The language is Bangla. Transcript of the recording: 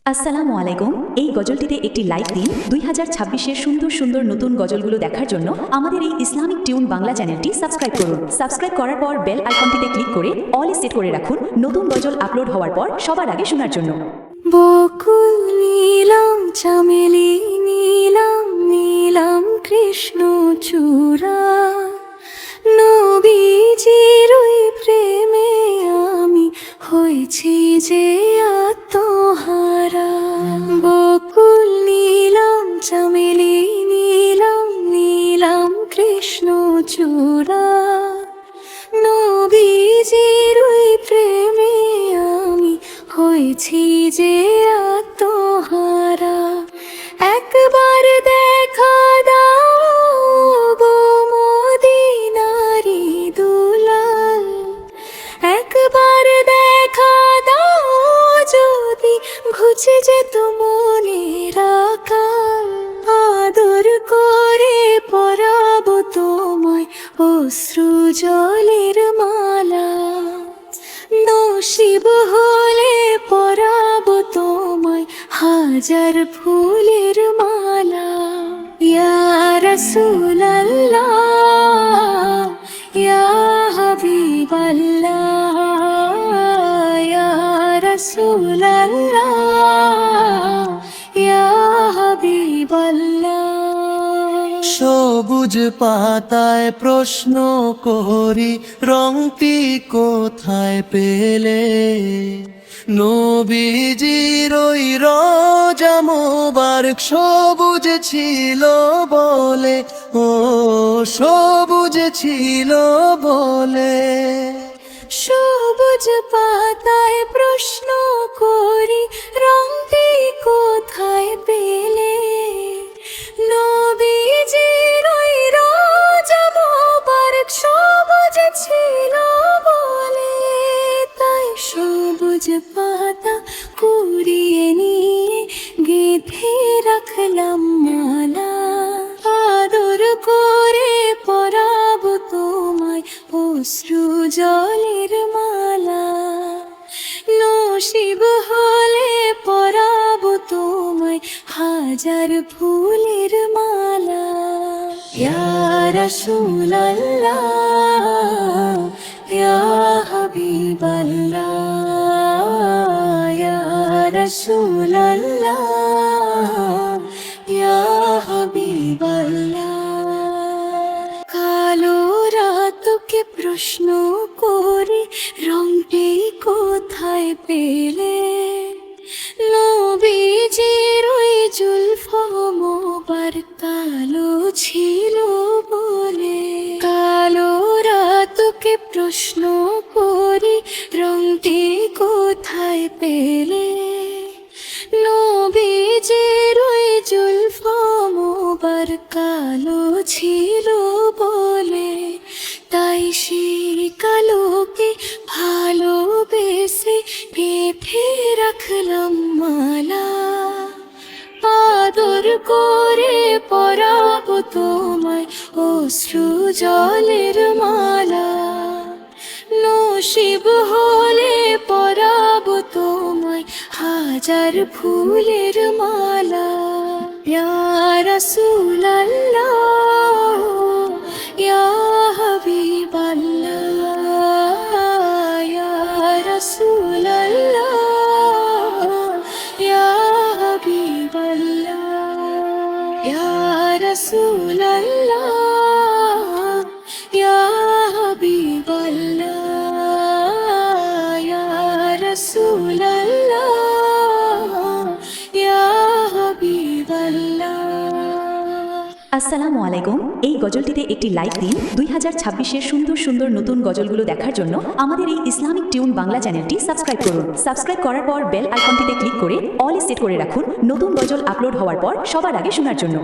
আসসালামু আলাইকুম। এই গজলটিতে একটি লাইক দিন। 2026-এর সুন্দর সুন্দর নতুন গজলগুলো দেখার জন্য আমাদের এই ইসলামিক টিউন বাংলা চ্যানেলটি সাবস্ক্রাইব করুন। সাবস্ক্রাইব করার পর বেল আইকনটিতে ক্লিক করে অল সেট করে রাখুন নতুন গজল আপলোড হওয়ার পর সবার আগে শোনার জন্য। বকুল নীলাম চামেলি নীলাম নীলাম কৃষ্ণ চূড়া, নবীজির ওই প্রেমে আমি হয়েছি যে আত্মহারা। বকুল নীলাম চামেলি নীলাম নীলাম কৃষ্ণ চূড়া, নবীজির ওই প্রেমে আমি হয়েছি যে আত্মহারা। একবার দেখা দাও গো মদিনারি দুলাল, একবার দেখা দাও যদি ঘুচে যেত মনের আকাল। আদর করে পরাবো তোমায় অশ্রু জলের মালা, নসিব হলে পরাবো তোমায় হাজার ফুলের মালা। ইয়া রাসূলাল্লাহ ইয়া হাবিবাল্লাহ ইয়া রাসূলাল্লাহ ইয়া হাবিবাল্লাহ। সবুজ পাতায় প্রশ্ন করি রংটি কোথায় পেলে, নবীজির ওই রোজা মোবারক সবুজ ছিল বলে, ও সবুজ ছিল বলে। সবুজ পাতায় প্রশ্ন করি রংটি কোথায় পেলে, নবীজির ওই রোজা মোবারক সবুজ ছিল বলে। তাই সবুজ পাতা কুড়িয়ে নিয়ে গেঁথে রাখলাম মালা, আদর করে পরাবো তোমায় অশ্রু জলের মালা। নসিব হলে পরাবো তোমায় হাজার ফুলের মালা। ইয়া রাসূলাল্লাহ ইয়া হাবিবাল্লাহ ইয়া রাসূলাল্লাহ ইয়া হাবিবাল্লাহ। কালো রাতকে প্রশ্ন করে রংটি কোথায় পেলে, নবীজির ওই জুলফ মোবারক কালো ছিল বলে। কালো রাতকে প্রশ্ন করি রংটি কোথায় পেলে, নবীজির ওই জুলফ মোবারক কালো ছিল বলে। তাই সেই কালোকে ভালোবেসে গেঁথে রাখলাম মালা, আদর করে পরাবো তোমায় অশ্রু জলের মালা। নসিব হলে পরাবো তোমায় হাজার ফুলের মালা। ইয়া রাসূলাল্লাহ ইয়া হাবিবাল্লাহ ইয়া রাসূলাল্লাহ ইয়া হাবিবাল্লাহ ইয়া রাসূলাল্লাহ ইয়া হাবিবাল্লাহ ইয়া রাসূলাল্লাহ ইয়া হাবিবাল্লাহ। আসসালামু আলাইকুম। এই গজলটিতে একটি লাইক দিন। 2026-এর সুন্দর সুন্দর নতুন গজলগুলো দেখার জন্য আমাদের এই ইসলামিক টিউন বাংলা চ্যানেলটি সাবস্ক্রাইব করুন। সাবস্ক্রাইব করার পর বেল আইকনটিতে ক্লিক করে অল সেট করে রাখুন নতুন গজল আপলোড হওয়ার পর সবার আগে শোনার জন্য।